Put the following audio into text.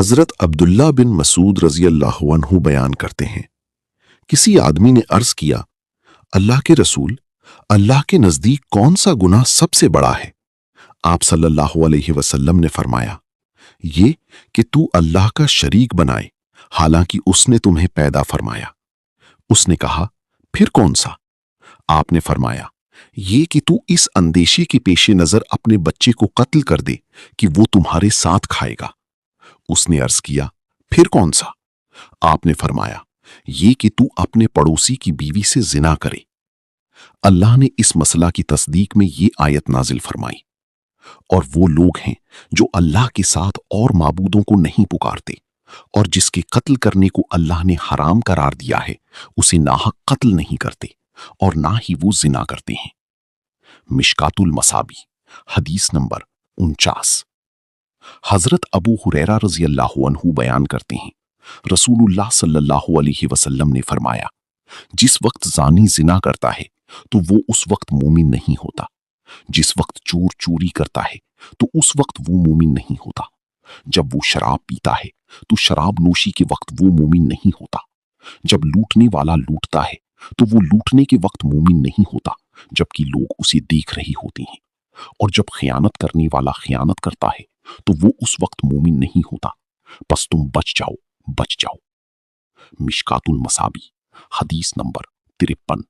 حضرت عبداللہ بن مسعود رضی اللہ عنہ بیان کرتے ہیں، کسی آدمی نے عرض کیا، اللہ کے رسول، اللہ کے نزدیک کون سا گناہ سب سے بڑا ہے؟ آپ صلی اللہ علیہ وسلم نے فرمایا، یہ کہ تو اللہ کا شریک بنائے حالانکہ اس نے تمہیں پیدا فرمایا۔ اس نے کہا، پھر کون سا؟ آپ نے فرمایا، یہ کہ تو اس اندیشے کے پیش نظر اپنے بچے کو قتل کر دے کہ وہ تمہارے ساتھ کھائے گا۔ اس نے عرض کیا، پھر کون سا؟ آپ نے فرمایا، یہ کہ تو اپنے پڑوسی کی بیوی سے زنا کرے۔ اللہ نے اس مسئلہ کی تصدیق میں یہ آیت نازل فرمائی، اور وہ لوگ ہیں جو اللہ کے ساتھ اور معبودوں کو نہیں پکارتے، اور جس کے قتل کرنے کو اللہ نے حرام قرار دیا ہے اسے ناحق قتل نہیں کرتے، اور نہ ہی وہ زنا کرتے ہیں۔ مشکات المصابی، حدیث نمبر 49۔ حضرت ابو ہریرہ رضی اللہ عنہ بیان کرتے ہیں، رسول اللہ صلی اللہ علیہ وسلم نے فرمایا، جس وقت زانی زنا کرتا ہے تو وہ اس وقت مومن نہیں ہوتا، جس وقت چور چوری کرتا ہے تو اس وقت وہ مومن نہیں ہوتا، جب وہ شراب پیتا ہے تو شراب نوشی کے وقت وہ مومن نہیں ہوتا، جب لوٹنے والا لوٹتا ہے تو وہ لوٹنے کے وقت مومن نہیں ہوتا جبکہ لوگ اسے دیکھ رہے ہوتے ہیں، اور جب خیانت کرنے والا خیانت کرتا ہے تو وہ اس وقت مومن نہیں ہوتا، پس تم بچ جاؤ، بچ جاؤ۔ مشکات المصابی، حدیث نمبر 53۔